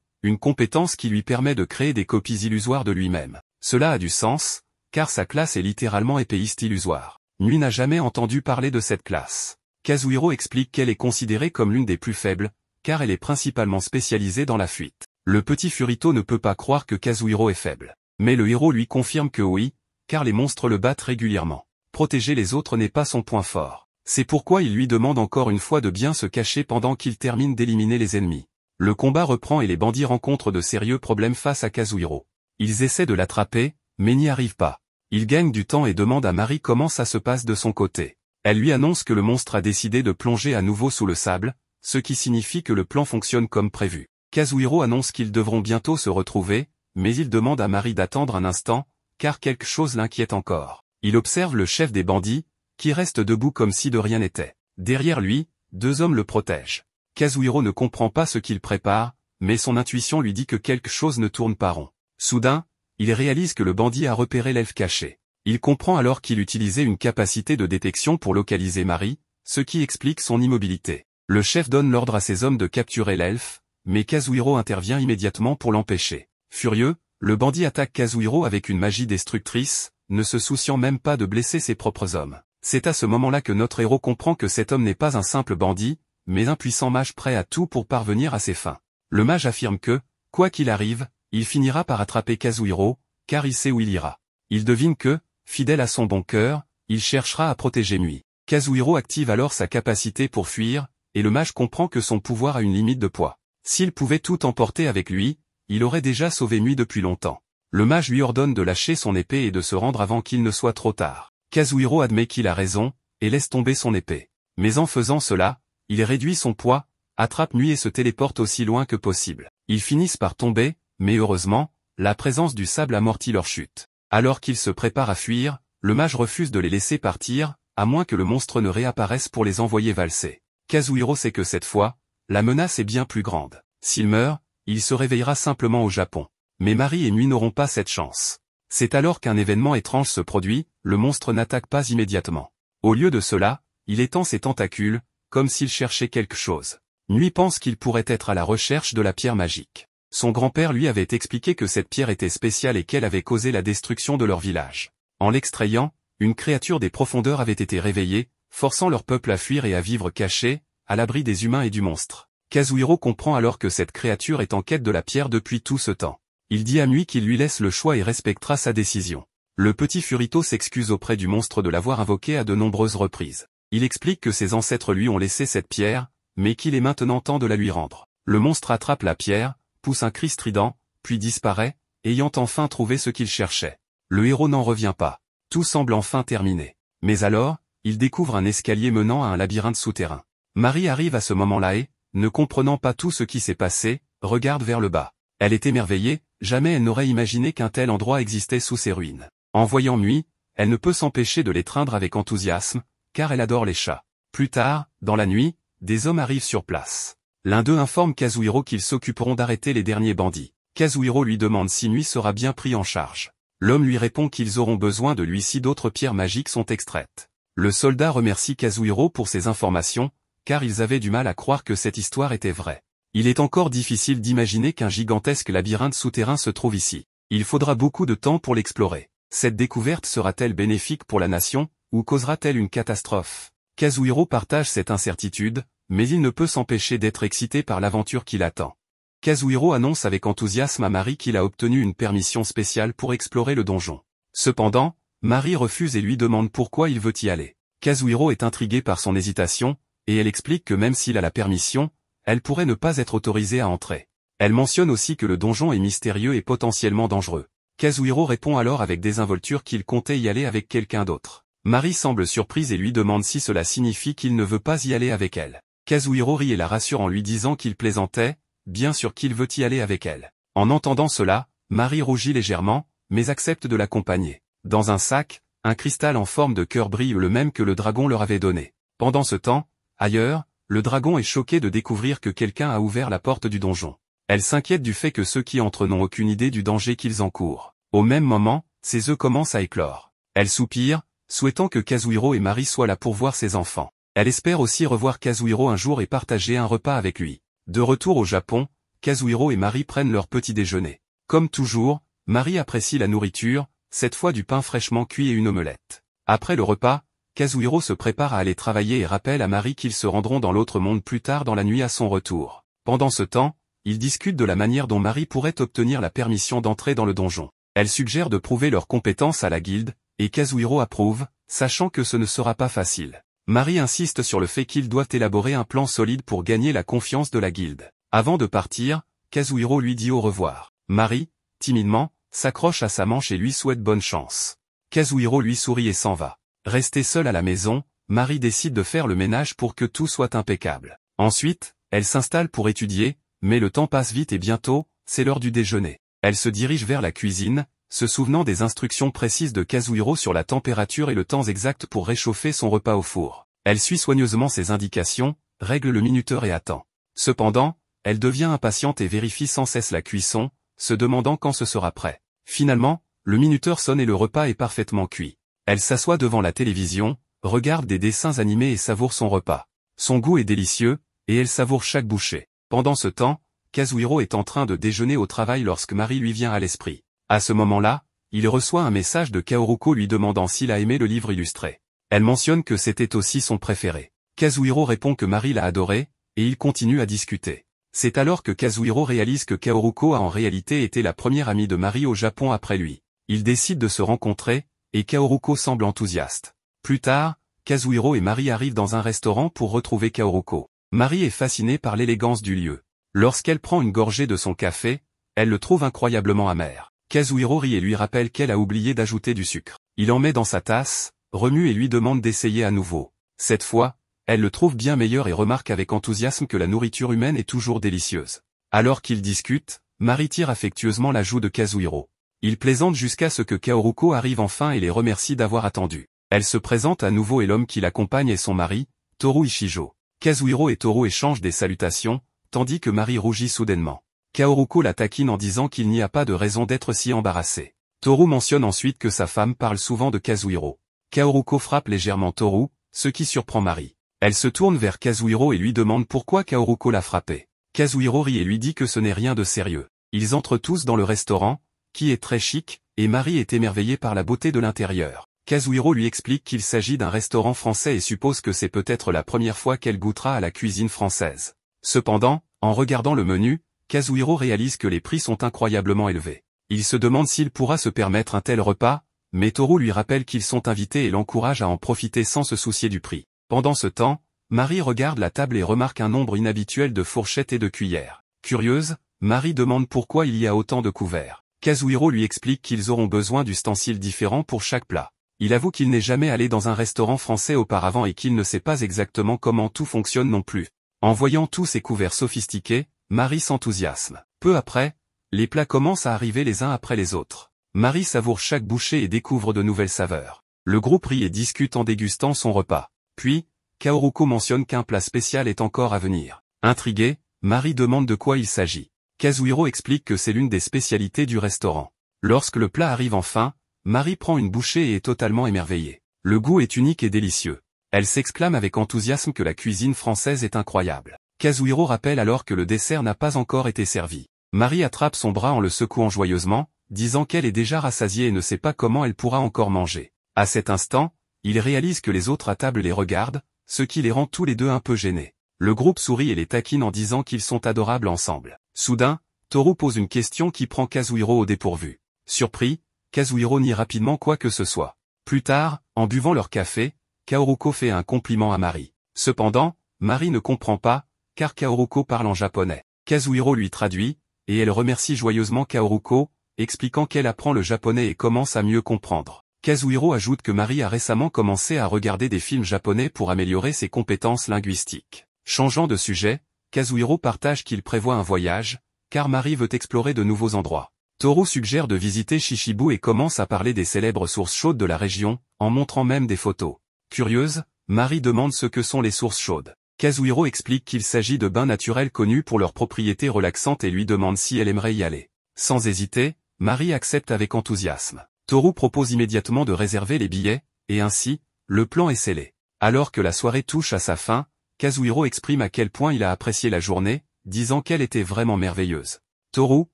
une compétence qui lui permet de créer des copies illusoires de lui-même. Cela a du sens, car sa classe est littéralement épéiste illusoire. Nui n'a jamais entendu parler de cette classe. Kazuhiro explique qu'elle est considérée comme l'une des plus faibles, car elle est principalement spécialisée dans la fuite. Le petit Furito ne peut pas croire que Kazuhiro est faible. Mais le héros lui confirme que oui, car les monstres le battent régulièrement. Protéger les autres n'est pas son point fort. C'est pourquoi il lui demande encore une fois de bien se cacher pendant qu'il termine d'éliminer les ennemis. Le combat reprend et les bandits rencontrent de sérieux problèmes face à Kazuhiro. Ils essaient de l'attraper, mais n'y arrivent pas. Il gagne du temps et demande à Mari comment ça se passe de son côté. Elle lui annonce que le monstre a décidé de plonger à nouveau sous le sable, ce qui signifie que le plan fonctionne comme prévu. Kazuhiro annonce qu'ils devront bientôt se retrouver, mais il demande à Mari d'attendre un instant, car quelque chose l'inquiète encore. Il observe le chef des bandits, qui reste debout comme si de rien n'était. Derrière lui, 2 hommes le protègent. Kazuhiro ne comprend pas ce qu'il prépare, mais son intuition lui dit que quelque chose ne tourne pas rond. Soudain, il réalise que le bandit a repéré l'elfe caché. Il comprend alors qu'il utilisait une capacité de détection pour localiser Mari, ce qui explique son immobilité. Le chef donne l'ordre à ses hommes de capturer l'elfe, mais Kazuhiro intervient immédiatement pour l'empêcher. Furieux, le bandit attaque Kazuhiro avec une magie destructrice, ne se souciant même pas de blesser ses propres hommes. C'est à ce moment-là que notre héros comprend que cet homme n'est pas un simple bandit, mais un puissant mage prêt à tout pour parvenir à ses fins. Le mage affirme que, quoi qu'il arrive, il finira par attraper Kazuhiro, car il sait où il ira. Il devine que, fidèle à son bon cœur, il cherchera à protéger Nui. Kazuhiro active alors sa capacité pour fuir, et le mage comprend que son pouvoir a une limite de poids. S'il pouvait tout emporter avec lui, il aurait déjà sauvé Nui depuis longtemps. Le mage lui ordonne de lâcher son épée et de se rendre avant qu'il ne soit trop tard. Kazuhiro admet qu'il a raison, et laisse tomber son épée. Mais en faisant cela, il réduit son poids, attrape Nui et se téléporte aussi loin que possible. Ils finissent par tomber, mais heureusement, la présence du sable amortit leur chute. Alors qu'ils se préparent à fuir, le mage refuse de les laisser partir, à moins que le monstre ne réapparaisse pour les envoyer valser. Kazuhiro sait que cette fois, la menace est bien plus grande. S'il meurt, il se réveillera simplement au Japon. Mais Mari et Nui n'auront pas cette chance. C'est alors qu'un événement étrange se produit, le monstre n'attaque pas immédiatement. Au lieu de cela, il étend ses tentacules, comme s'il cherchait quelque chose. Nui pense qu'il pourrait être à la recherche de la pierre magique. Son grand-père lui avait expliqué que cette pierre était spéciale et qu'elle avait causé la destruction de leur village. En l'extrayant, une créature des profondeurs avait été réveillée, forçant leur peuple à fuir et à vivre cachés, à l'abri des humains et du monstre. Kazuhiro comprend alors que cette créature est en quête de la pierre depuis tout ce temps. Il dit à Nui qu'il lui laisse le choix et respectera sa décision. Le petit Furito s'excuse auprès du monstre de l'avoir invoqué à de nombreuses reprises. Il explique que ses ancêtres lui ont laissé cette pierre, mais qu'il est maintenant temps de la lui rendre. Le monstre attrape la pierre, pousse un cri strident, puis disparaît, ayant enfin trouvé ce qu'il cherchait. Le héros n'en revient pas. Tout semble enfin terminé. Mais alors, il découvre un escalier menant à un labyrinthe souterrain. Mari arrive à ce moment-là et, ne comprenant pas tout ce qui s'est passé, regarde vers le bas. Elle est émerveillée, jamais elle n'aurait imaginé qu'un tel endroit existait sous ces ruines. En voyant Nui, elle ne peut s'empêcher de l'étreindre avec enthousiasme, car elle adore les chats. Plus tard, dans la nuit, des hommes arrivent sur place. L'un d'eux informe Kazuhiro qu'ils s'occuperont d'arrêter les derniers bandits. Kazuhiro lui demande si Nui sera bien pris en charge. L'homme lui répond qu'ils auront besoin de lui si d'autres pierres magiques sont extraites. Le soldat remercie Kazuhiro pour ces informations, car ils avaient du mal à croire que cette histoire était vraie. Il est encore difficile d'imaginer qu'un gigantesque labyrinthe souterrain se trouve ici. Il faudra beaucoup de temps pour l'explorer. Cette découverte sera-t-elle bénéfique pour la nation, ou causera-t-elle une catastrophe? Kazuhiro partage cette incertitude, mais il ne peut s'empêcher d'être excité par l'aventure qui l'attend. Kazuhiro annonce avec enthousiasme à Mari qu'il a obtenu une permission spéciale pour explorer le donjon. Cependant, Mari refuse et lui demande pourquoi il veut y aller. Kazuhiro est intrigué par son hésitation, et elle explique que même s'il a la permission, elle pourrait ne pas être autorisée à entrer. Elle mentionne aussi que le donjon est mystérieux et potentiellement dangereux. Kazuhiro répond alors avec désinvolture qu'il comptait y aller avec quelqu'un d'autre. Mari semble surprise et lui demande si cela signifie qu'il ne veut pas y aller avec elle. Kazuhiro rit et la rassure en lui disant qu'il plaisantait, bien sûr qu'il veut y aller avec elle. En entendant cela, Mari rougit légèrement, mais accepte de l'accompagner. Dans un sac, un cristal en forme de cœur brille le même que le dragon leur avait donné. Pendant ce temps, ailleurs, le dragon est choqué de découvrir que quelqu'un a ouvert la porte du donjon. Elle s'inquiète du fait que ceux qui entrent n'ont aucune idée du danger qu'ils encourent. Au même moment, ses œufs commencent à éclore. Elle soupire, souhaitant que Kazuhiro et Mari soient là pour voir ses enfants. Elle espère aussi revoir Kazuhiro un jour et partager un repas avec lui. De retour au Japon, Kazuhiro et Mari prennent leur petit déjeuner. Comme toujours, Mari apprécie la nourriture, cette fois du pain fraîchement cuit et une omelette. Après le repas, Kazuhiro se prépare à aller travailler et rappelle à Mari qu'ils se rendront dans l'autre monde plus tard dans la nuit à son retour. Pendant ce temps, ils discutent de la manière dont Mari pourrait obtenir la permission d'entrer dans le donjon. Elle suggère de prouver leurs compétences à la guilde, et Kazuhiro approuve, sachant que ce ne sera pas facile. Mari insiste sur le fait qu'ils doivent élaborer un plan solide pour gagner la confiance de la guilde. Avant de partir, Kazuhiro lui dit au revoir. Mari, timidement, s'accroche à sa manche et lui souhaite bonne chance. Kazuhiro lui sourit et s'en va. Restée seule à la maison, Mari décide de faire le ménage pour que tout soit impeccable. Ensuite, elle s'installe pour étudier, mais le temps passe vite et bientôt, c'est l'heure du déjeuner. Elle se dirige vers la cuisine, se souvenant des instructions précises de Kazuhiro sur la température et le temps exact pour réchauffer son repas au four. Elle suit soigneusement ses indications, règle le minuteur et attend. Cependant, elle devient impatiente et vérifie sans cesse la cuisson, se demandant quand ce sera prêt. Finalement, le minuteur sonne et le repas est parfaitement cuit. Elle s'assoit devant la télévision, regarde des dessins animés et savoure son repas. Son goût est délicieux, et elle savoure chaque bouchée. Pendant ce temps, Kazuhiro est en train de déjeuner au travail lorsque Mari lui vient à l'esprit. À ce moment-là, il reçoit un message de Kaoruko lui demandant s'il a aimé le livre illustré. Elle mentionne que c'était aussi son préféré. Kazuhiro répond que Mari l'a adoré, et ils continuent à discuter. C'est alors que Kazuhiro réalise que Kaoruko a en réalité été la première amie de Mari au Japon après lui. Ils décident de se rencontrer, et Kaoruko semble enthousiaste. Plus tard, Kazuhiro et Mari arrivent dans un restaurant pour retrouver Kaoruko. Mari est fascinée par l'élégance du lieu. Lorsqu'elle prend une gorgée de son café, elle le trouve incroyablement amer. Kazuhiro rit et lui rappelle qu'elle a oublié d'ajouter du sucre. Il en met dans sa tasse, remue et lui demande d'essayer à nouveau. Cette fois, elle le trouve bien meilleur et remarque avec enthousiasme que la nourriture humaine est toujours délicieuse. Alors qu'ils discutent, Mari tire affectueusement la joue de Kazuhiro. Ils plaisantent jusqu'à ce que Kaoruko arrive enfin et les remercie d'avoir attendu. Elle se présente à nouveau et l'homme qui l'accompagne est son mari, Toru Ishijo. Kazuhiro et Toru échangent des salutations, tandis que Mari rougit soudainement. Kaoruko la taquine en disant qu'il n'y a pas de raison d'être si embarrassé. Toru mentionne ensuite que sa femme parle souvent de Kazuhiro. Kaoruko frappe légèrement Toru, ce qui surprend Mari. Elle se tourne vers Kazuhiro et lui demande pourquoi Kaoruko l'a frappé. Kazuhiro rit et lui dit que ce n'est rien de sérieux. Ils entrent tous dans le restaurant, qui est très chic, et Mari est émerveillée par la beauté de l'intérieur. Kazuhiro lui explique qu'il s'agit d'un restaurant français et suppose que c'est peut-être la première fois qu'elle goûtera à la cuisine française. Cependant, en regardant le menu, Kazuhiro réalise que les prix sont incroyablement élevés. Il se demande s'il pourra se permettre un tel repas, mais Toru lui rappelle qu'ils sont invités et l'encourage à en profiter sans se soucier du prix. Pendant ce temps, Mari regarde la table et remarque un nombre inhabituel de fourchettes et de cuillères. Curieuse, Mari demande pourquoi il y a autant de couverts. Kazuhiro lui explique qu'ils auront besoin d'ustensiles différents pour chaque plat. Il avoue qu'il n'est jamais allé dans un restaurant français auparavant et qu'il ne sait pas exactement comment tout fonctionne non plus. En voyant tous ces couverts sophistiqués, Mari s'enthousiasme. Peu après, les plats commencent à arriver les uns après les autres. Mari savoure chaque bouchée et découvre de nouvelles saveurs. Le groupe rit et discute en dégustant son repas. Puis, Kaoruko mentionne qu'un plat spécial est encore à venir. Intriguée, Mari demande de quoi il s'agit. Kazuhiro explique que c'est l'une des spécialités du restaurant. Lorsque le plat arrive enfin, Mari prend une bouchée et est totalement émerveillée. Le goût est unique et délicieux. Elle s'exclame avec enthousiasme que la cuisine française est incroyable. Kazuhiro rappelle alors que le dessert n'a pas encore été servi. Mari attrape son bras en le secouant joyeusement, disant qu'elle est déjà rassasiée et ne sait pas comment elle pourra encore manger. À cet instant, il réalise que les autres à table les regardent, ce qui les rend tous les deux un peu gênés. Le groupe sourit et les taquine en disant qu'ils sont adorables ensemble. Soudain, Toru pose une question qui prend Kazuhiro au dépourvu. Surpris, Kazuhiro nie rapidement quoi que ce soit. Plus tard, en buvant leur café, Kaoruko fait un compliment à Mari. Cependant, Mari ne comprend pas, car Kaoruko parle en japonais. Kazuhiro lui traduit, et elle remercie joyeusement Kaoruko, expliquant qu'elle apprend le japonais et commence à mieux comprendre. Kazuhiro ajoute que Mari a récemment commencé à regarder des films japonais pour améliorer ses compétences linguistiques. Changeant de sujet, Kazuhiro partage qu'il prévoit un voyage, car Mari veut explorer de nouveaux endroits. Toru suggère de visiter Shishibu et commence à parler des célèbres sources chaudes de la région, en montrant même des photos. Curieuse, Mari demande ce que sont les sources chaudes. Kazuhiro explique qu'il s'agit de bains naturels connus pour leurs propriétés relaxantes et lui demande si elle aimerait y aller. Sans hésiter, Mari accepte avec enthousiasme. Toru propose immédiatement de réserver les billets, et ainsi, le plan est scellé. Alors que la soirée touche à sa fin, Kazuhiro exprime à quel point il a apprécié la journée, disant qu'elle était vraiment merveilleuse. Toru,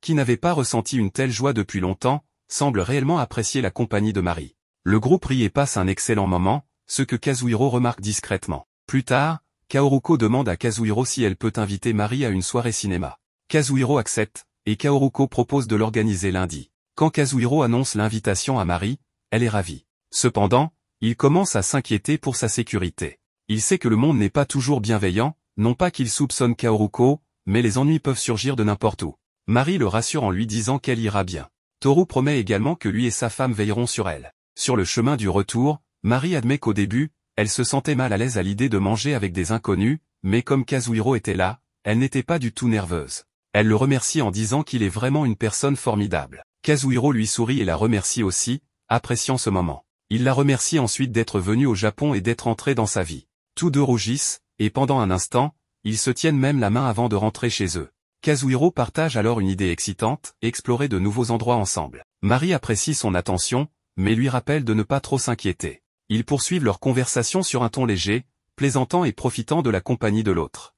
qui n'avait pas ressenti une telle joie depuis longtemps, semble réellement apprécier la compagnie de Mari. Le groupe rit et passe un excellent moment, ce que Kazuhiro remarque discrètement. Plus tard, Kaoruko demande à Kazuhiro si elle peut inviter Mari à une soirée cinéma. Kazuhiro accepte, et Kaoruko propose de l'organiser lundi. Quand Kazuhiro annonce l'invitation à Mari, elle est ravie. Cependant, il commence à s'inquiéter pour sa sécurité. Il sait que le monde n'est pas toujours bienveillant, non pas qu'il soupçonne Kaoruko, mais les ennuis peuvent surgir de n'importe où. Mari le rassure en lui disant qu'elle ira bien. Toru promet également que lui et sa femme veilleront sur elle. Sur le chemin du retour, Mari admet qu'au début, elle se sentait mal à l'aise à l'idée de manger avec des inconnus, mais comme Kazuhiro était là, elle n'était pas du tout nerveuse. Elle le remercie en disant qu'il est vraiment une personne formidable. Kazuhiro lui sourit et la remercie aussi, appréciant ce moment. Il la remercie ensuite d'être venu au Japon et d'être entré dans sa vie. Tous deux rougissent, et pendant un instant, ils se tiennent même la main avant de rentrer chez eux. Kazuhiro partage alors une idée excitante, explorer de nouveaux endroits ensemble. Mari apprécie son attention, mais lui rappelle de ne pas trop s'inquiéter. Ils poursuivent leur conversation sur un ton léger, plaisantant et profitant de la compagnie de l'autre.